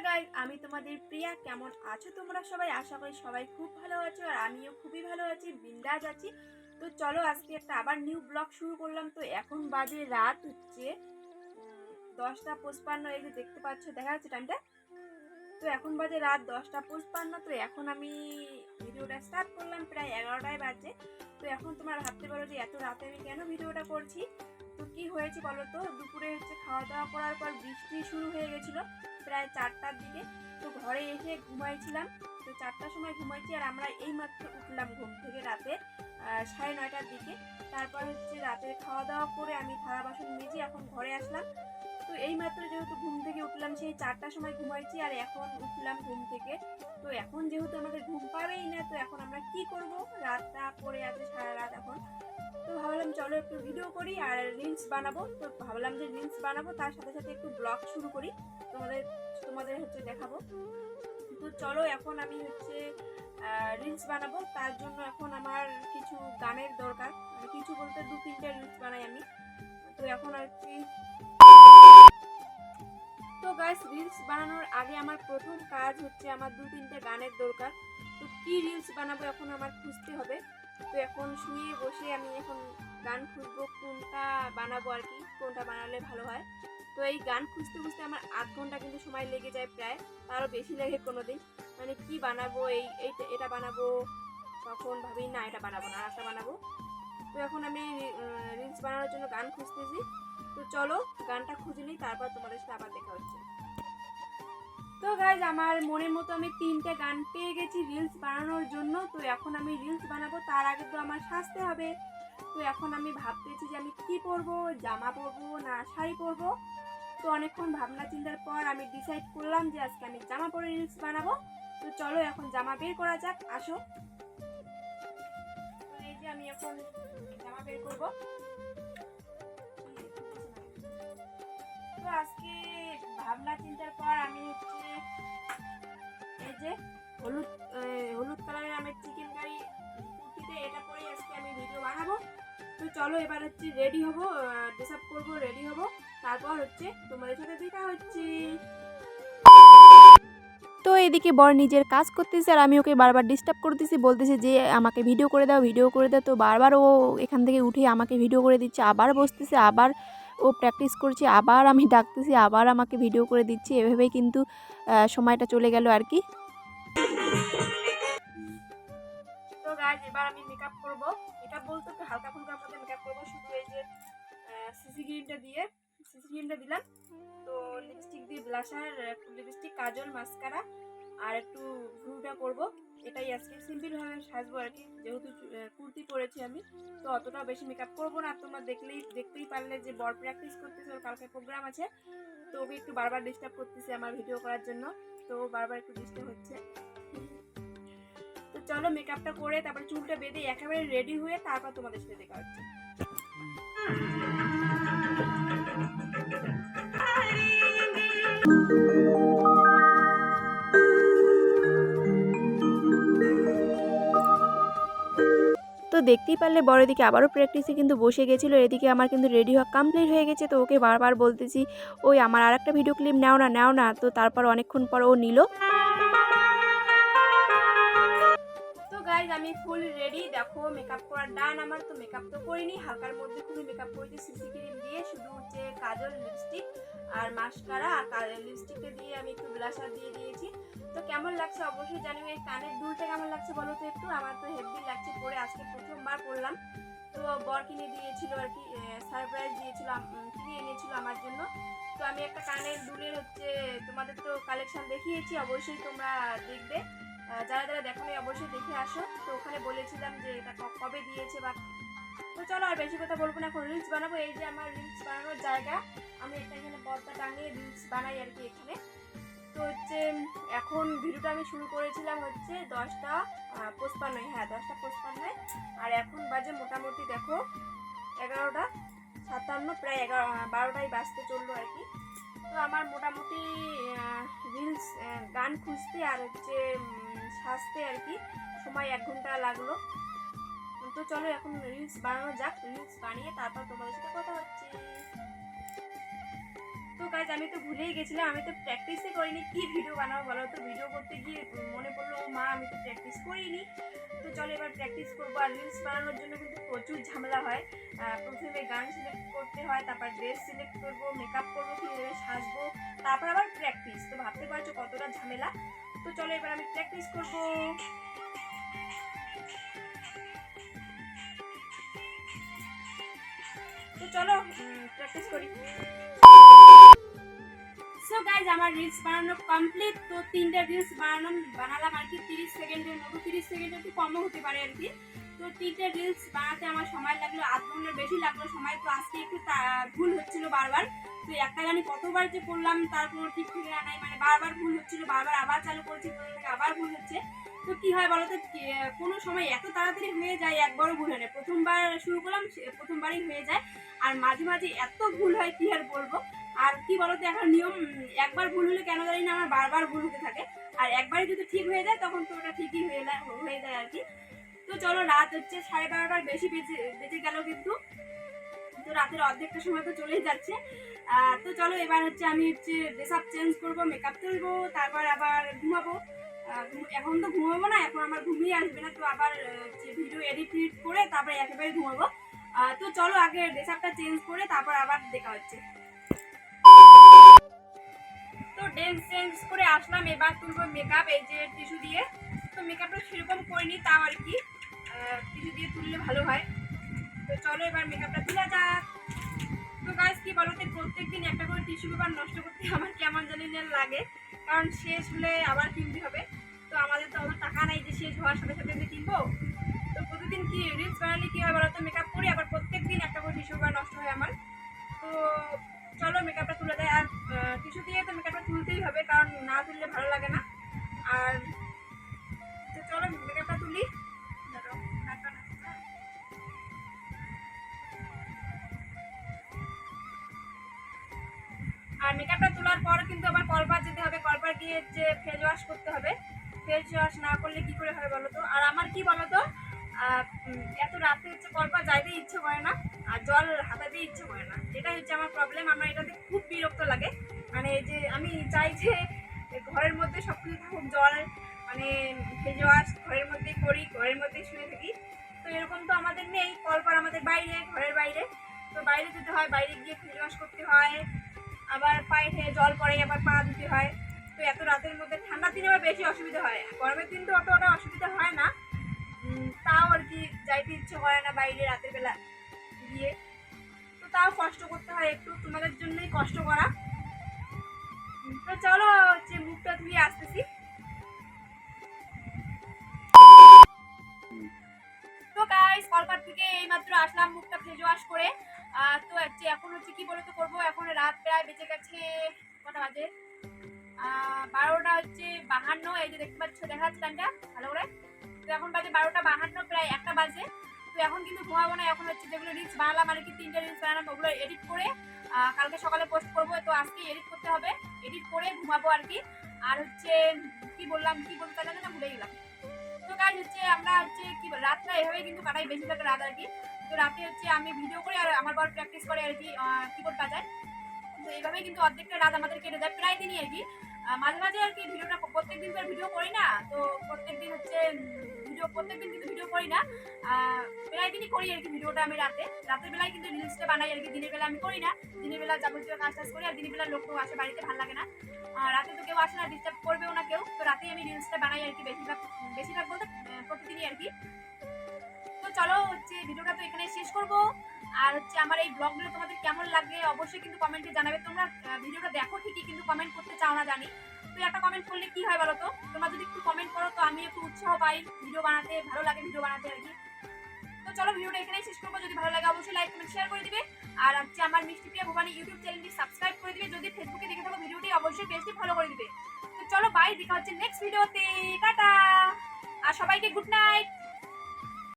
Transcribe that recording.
Guys, আমি তোমাদের প্রিয়া। কেমন আছো তোমরা সবাই? আশা করি সবাই খুব ভালো আছো, আর আমিও খুবই ভালো আছি, বিন্দাস আছি। তো চলো আজকে একটা আবার নিউ ব্লগ শুরু করলাম। তো এখন বাজে রাত হচ্ছে 10টা 55। এই যে দেখতে পাচ্ছ, দেখা যাচ্ছে টাইমটা। তো এখন বাজে রাত 10টা 55। তো এখন আমি ভিডিওটা স্টার্ট করলাম, প্রায় 11টায় বাজে। তো এখন তোমরা ভাবতে পারো যে এত রাতে আমি কেন ভিডিওটা করছি। তো কি হয়েছে বলো তো, দুপুরে হচ্ছে খাওয়া দাওয়া করার পর বৃষ্টি শুরু হয়ে গেছিলো প্রায় 4টার দিকে। তো ঘরে এসে ঘুমাইছিলাম। তো 4টার সময় ঘুমাইছি, আর আমরা এই মাত্র উঠলাম ঘুম থেকে রাতে 9:30টার দিকে। তারপর হচ্ছে রাতের খাওয়া দাওয়া করে আমি থালা বাসন মেজে এখন ঘরে আসলাম। তো এই মাত্র যেহেতু ঘুম থেকে উঠলাম, সেই 4টার সময় ঘুমাইছি, আর এখন উঠলাম ঘুম থেকে। তো এখন যেহেতু আমাদের ঘুম পাবেই না, তো এখন আমরা কি করব, রাতটা পড়ে আছে সারা রাত এখন। তো ভাবলাম চলো একটু ভিডিও করি আর রিলস বানাবো। তো ভাবলাম যে রিলস বানাবো, তার সাথে সাথে একটু ব্লগ শুরু করি, তোমাদের তোমাদের হচ্ছে দেখাবো। তো চলো এখন আমি হচ্ছে রিলস বানাবো। তার জন্য এখন আমার কিছু গানের দরকার, মানে কিছু বলতে 2-3টে রিলস বানাই আমি। তো এখন আর কি, তো গাইস রিলস বানানোর আগে আমার প্রথম কাজ হচ্ছে আমার 2-3টে গানের দরকার। তো কি রিলস বানাবো এখন আমার খুঁজতে হবে। তো এখন শুয়ে বসে আমি এখন গান খুঁজবো, কোনটা বানাবো আর কি, কোনটা বানালে ভালো হয়। তো এই গান খুঁজতে খুঁজতে আমার 8 ঘন্টা কিন্তু সময় লেগে যায় প্রায়, তারও বেশি লাগে কোনো দিন। মানে কি বানাবো, এটা বানাবো, তখন ভাবি না এটা বানাবো না, আরেকটা বানাবো। তো এখন আমি রিলস বানানোর জন্য গান খুঁজতেছি। তো চলো গানটা খুঁজে নিই, তারপর তোমাদের সাথে আবার দেখা হচ্ছে। তো গাইজ আমার মনের মতো আমি 3টে গান পেয়ে গেছি রিলস বানানোর জন্য। তো এখন আমি রিলস বানাবো, তার আগে তো আমার সাজতে হবে। তো এখন আমি ভাবতেছি যে আমি কি পরবো, জামা পরবো না শাড়ি পরবো। তো অনেকক্ষণ ভাবনা চিন্তার পর আমি ডিসাইড করলাম যে আজকে আমি জামা পরে রিলস বানাবো। তো চলো এখন জামা বের করা যাক, আসো। তো এই যে আমি এখন জামা বের করবো। তো আজকে ভাবনা চিন্তার পর আমি হচ্ছে এই যে হলুদ হলুদ কালারের আমি চিকেন কারি কুর্তিতে এটা পরে আজকে আমি ভিডিও বানাবো। তো চলো এবার হচ্ছে রেডি হবো, ড্রেস আপ করবো, রেডি হবো, তারপর হচ্ছে তোমাদের সাথে দেখা হচ্ছে। তো এদিকে বর নিজের কাজ করতেছে, আর আমি ওকে বারবার ডিস্টার্ব করতেছি, বলতেছি যে আমাকে ভিডিও করে দাও, ভিডিও করে দাও। তো বারবার ও এখান থেকে উঠে আমাকে ভিডিও করে দিচ্ছে, আবার বসতেছে, আবার ও প্র্যাকটিস করছে, আবার আমি ডাকতেছি, আবার আমাকে ভিডিও করে দিচ্ছে। এভাবেই কিন্তু সময়টা চলে গেল আর কি। তো গাইজ এবার আমি মেকআপ করবো। মেকআপ বলতে একটু হালকা ফুলকার মধ্যে মেকআপ করবো, শুধু এই যে সিসি ক্রিমটা দিলাম। তো লিপস্টিক দিয়ে ব্লাশার, লিপস্টিক, কাজল, মাস্কারা, আর একটু ভ্রুটা করব। এটাই আজকে সিম্পল ভাবে সাজবো আর কি, যেহেতু কুর্তি পরেছি আমি। তো অতটা বেশি মেকআপ করবো না। তোমরা দেখতেই পারলে যে বর প্র্যাকটিস করতেছে, ওর কালকে প্রোগ্রাম আছে। তো ওকে একটু বারবার ডিস্টার্ব করতেছে আমার ভিডিও করার জন্য। তো বারবার একটু ডিস্টার্ব হচ্ছে। তো চলো মেকআপটা করে তারপর চুলটা বেঁধে একেবারে রেডি হয়ে তারপর তোমাদের সাথে দেখা হচ্ছে। তো দেখতেই পারলে বড় এদিকে আবারও প্র্যাকটিসে কিন্তু বসে গেছিলো। এদিকে আমার কিন্তু রেডি হওয়া কমপ্লিট হয়ে গেছে। তো ওকে বারবার বলতেছি, ওই আমার আর একটা ভিডিও ক্লিপ নাও না, নাও না। তো তারপর অনেকক্ষণ পর ও নিল। তো গাইজ আমি ফুল রেডি, দেখো মেকআপ করার ডান আমার। তো মেকআপ তো করিনি, হালকার মধ্যে খুবই মেকআপ করেছি সিসি ক্রিম দিয়ে, শুধু হচ্ছে কাজল, লিপস্টিক আর মাস্কারা, আর লিপস্টিকটা দিয়ে আমি একটু ব্লাশার দিয়ে দিয়েছি। তো কেমন লাগছে অবশ্যই জানিও। এই কানের দুলটা কেমন লাগছে বলো তো একটু, আমার তো হেভি লাগছে পরে, আজকে প্রথমবার পরলাম। তো বর কিনে দিয়েছিল আর কি, সারপ্রাইজ দিয়েছিল, কিনে এনেছিল আমার জন্য। তো আমি একটা কানের দুলের হচ্ছে তোমাদের তো কালেকশন দেখিয়েছি, অবশ্যই তোমরা দেখবে। যারা যারা দেখো অবশ্যই দেখে আসো। তো ওখানে বলেছিলাম যে এটা কবে দিয়েছে বা। তো চলো আর বেশি কথা বলবো না, এখন রিলস বানাবো। এই যে আমার রিলস বানানোর জায়গা, আমি একটা এখানে পর্দা টাঙিয়ে রিলস বানাই আর কি এখানে। তো হচ্ছে এখন ভিডিওটা আমি শুরু করেছিলাম হচ্ছে 10টা 55, হ্যাঁ 10টা 55। আর এখন বাজে মোটামুটি দেখো 11টা 57, প্রায় 12টাই বাজতে চললো আর কি। তো আমার মোটামুটি রিলস গান খুঁজতে আর হচ্ছে সাজতে আর কি সময় 1 ঘন্টা লাগলো। তো চলো এখন রিলস বানানো যাক, রিলস বানিয়ে তারপর তোমাদের সাথে কথা হচ্ছে। তো গাইজ আমি তো ভুলেই গেছিলাম, আমি তো প্র্যাকটিসই করিনি, কি ভিডিও বানাবো বলো তো। ভিডিও করতে গিয়ে মনে পড়লো মা আমি তো প্র্যাকটিস করিনি। তো চলো এবার প্র্যাকটিস করবো। আর রিলস বানানোর জন্য কিন্তু প্রচুর ঝামেলা হয়। প্রথমে গান সিলেক্ট করতে হয়, তারপর ড্রেস সিলেক্ট করবো, মেকআপ করবো, কীভাবে সাজবো, তারপর আবার প্র্যাকটিস। তো ভাবতে পারছো কতটা ঝামেলা। তো চলো এবার আমি প্র্যাকটিস করবো। তো চলো প্র্যাকটিস করি। সো গাইজ আমার রিলস বানানো কমপ্লিট। তো 3টা রিলস বানালাম আর কি 30 সেকেন্ডের মতো, 30 সেকেন্ড একটু কমও হতে পারে আর কি। তো 3টে রিলস বানাতে আমার সময় লাগলো আধ ঘন্টার বেশি লাগলো সময়। তো আজকে একটু ভুল হচ্ছিল বারবার। তো একটা গানই কতবার যে করলাম তার কোনো ঠিক ঠিকানা নাই, মানে বারবার ভুল হচ্ছিল, বারবার আবার চালু করেছি, প্রথম থেকে আবার ভুল হচ্ছে। তো কি হয় বলতো, কোনো সময় এত তাড়াতাড়ি হয়ে যায় একবারও ভুল হয় না। প্রথমবার শুরু করলাম প্রথমবারই হয়ে যায়, আর মাঝে মাঝে এত ভুল হয় কি আর বলবো। আর কি বলতো এখন নিয়ম, একবার ভুল হলে কেন জানি না আমার বারবার ভুল হতে থাকে। আর একবারই যদি ঠিক হয়ে যায় তখন তো ওটা ঠিকই হয়ে যায় আর কি। তো চলো রাত হচ্ছে 12:30 বেশি বেজে গেল কিন্তু। তো রাতের অর্ধেকটা সময় তো চলেই যাচ্ছে। তো চলো এবার হচ্ছে আমি হচ্ছে ড্রেস আপ চেঞ্জ করবো, মেকআপ তুলবো, তারপর আবার ঘুমাবো। এখন তো ঘুমাবো না, এখন আমার ঘুমিয়ে আসবে না। তো আবার ভিডিও এডিট করে তারপরে একেবারে ঘুমাবো। তো চলো আগে ড্রেস আপটা চেঞ্জ করে তারপর আবার দেখা হচ্ছে। তো ড্রেস চেঞ্জ করে আসলাম, এবার তুলবো মেকআপ এই যে টিস্যু দিয়ে। তো মেকআপটা সেরকম করিনি, তাও আর কি টিস্যু দিয়ে তুললে ভালো হয়। তো চলো এবার মেকআপটা তুলে যাক। তো গাইস কি বলতে, প্রত্যেকদিন একটা করে টিস্যু পেপার নষ্ট করতে আমার কেমন জানি লাগে, কারণ শেষ হলে আবার কিনতে হবে। তো আমাদের তো অত টাকা নাই যে শেষ হওয়ার সাথে সাথে কিনবো। তো প্রতিদিন কি রিলস বানালে কি হয় বলতো, মেকআপ করি আবার প্রত্যেকদিন একটা করে টিস্যু পেপার নষ্ট হয় আমার। তো চলো মেকআপটা তুলে দেয়। আর টিস্যু দিয়ে তো মেকআপটা তুলতেই হবে, কারণ না তুললে ভালো লাগে না। আর তো চলো মেকআপটা তুলি। আর মেকআপটা তোলার পর কিন্তু আবার কলপার যেতে হবে, কলপার গিয়ে যে ফেস ওয়াশ করতে হবে। ফেস ওয়াশ না করলে কি করে হয় বলো তো। আর আমার কি বলো তো, এত রাতে হচ্ছে কলপার যাইতে ইচ্ছে করে না, আর জল হাতাতে ইচ্ছে করে না। এটাই হচ্ছে আমার প্রবলেম। আমার এটাতে খুব বিরক্ত লাগে। মানে এই যে আমি চাই যে ঘরের মধ্যে সব কিছু থাকুক, জল মানে ফেস ওয়াশ ঘরের মধ্যেই করি, ঘরের মধ্যেই শুয়ে থাকি। তো এরকম তো আমাদের নেই, কলপার আমাদের বাইরে, ঘরের বাইরে। তো বাইরে যেতে হয়, বাইরে গিয়ে ফেস ওয়াশ করতে হয়, আবার পায়ে খেয়ে জল পড়ে, আবার পা ধুতে হয়। তো এত রাতের মধ্যে, ঠান্ডার দিনে আবার বেশি অসুবিধা হয়, গরমের দিন তো অতটা অসুবিধা হয় না। তাও আর কি যাইতে ইচ্ছে করে না বাইরে রাতের বেলা গিয়ে। তো তাও কষ্ট করতে হয় একটু, তোমাদের জন্যই কষ্ট করা। তো চলো হচ্ছে মুখটা ধুয়ে আসতেছি। তো গাইস কলকাতা থেকে এইমাত্র আসলাম মুখটা ফেস ওয়াশ করে। তো হচ্ছে এখন হচ্ছে কি বলতো করবো, এখন রাত প্রায় বেঁচে গেছে কটা বাজে, 12টা হচ্ছে 52। এই যে দেখতে পাচ্ছ, দেখা যাচ্ছে টাইমটা ভালো করে। তো এখন বাজে 12টা 52, প্রায় 1টা বাজে। তো এখন কিন্তু ঘুমাবো না, এখন হচ্ছে যেগুলো রিলস বানালাম আর কি 3টে রিলস বানালাম ওগুলো এডিট করে কালকে সকালে পোস্ট করবো। তো আজকে এডিট করতে হবে, এডিট করে ঘুমাবো আর কি। আর হচ্ছে কি বলতে জানি না, ভুলে গেলাম। তো গাইস হচ্ছে আমরা হচ্ছে কি রাতটা এভাবে কিন্তু কাটাই বেশিরভাগ রাত আর কি। তো রাতে হচ্ছে আমি ভিডিও করি আর আমার বর প্র্যাকটিস করে আর কি কিবোর্ড বাজায়। তো এইভাবেই কিন্তু অর্ধেকটা রাত আমাদের কেটে যায় প্রায় দিনই আর কি। মাঝে মাঝে আর কি ভিডিওটা প্রত্যেকদিন তো ভিডিও করি না, তো প্রত্যেকদিন হচ্ছে প্রত্যেকদিন কিন্তু ভিডিও করি না, প্রায় দিনই করি আর কি ভিডিওটা। আমি রাতের বেলায় কিন্তু রিলসটা বানাই আর কি, দিনের বেলা আমি করি না। দিনের বেলা যাবতীয় কাজ টাজ করি, আর দিনের বেলা লোক আসে বাড়িতে, ভালো লাগে না। রাতে তো কেউ আসে না, ডিস্টার্ব করবেও না কেউ। তো রাতেই আমি রিলসটা বানাই আর কি, বেশিরভাগ বলতে প্রতিদিনই আর কি। তো চলো হচ্ছে ভিডিওটা তো এখানে শেষ করব। আর হচ্ছে আমার এই ব্লগগুলো তোমাদের কেমন লাগে অবশ্যই কিন্তু কমেন্টে জানাবে। তোমরা ভিডিওটা দেখো ঠিকই, কিন্তু কমেন্ট করতে চাও না জানি। তো একটা কমেন্ট করলে কি হয় বলো তো, তোমরা যদি একটু কমেন্ট করো তো আমি একটু উৎসাহ পাই ভিডিও বানাতে, ভালো লাগে ভিডিও বানাতে আর কি। তো চলো ভিডিওটা এখানেই শেষ করবো। যদি ভালো লাগে অবশ্যই লাইক কমেন্ট শেয়ার করে দিবে। আর হচ্ছে আমার মিষ্টি প্রিয়া ভবানী ইউটিউব চ্যানেলটি সাবস্ক্রাইব করে দিবে। যদি ফেসবুকে দেখে থাকো ভিডিওটি অবশ্যই পেজটি ফলো করে দিবে। তো চলো বাই, দেখা হচ্ছে নেক্সট ভিডিওতে, টাটা। আর সবাইকে গুড নাইট।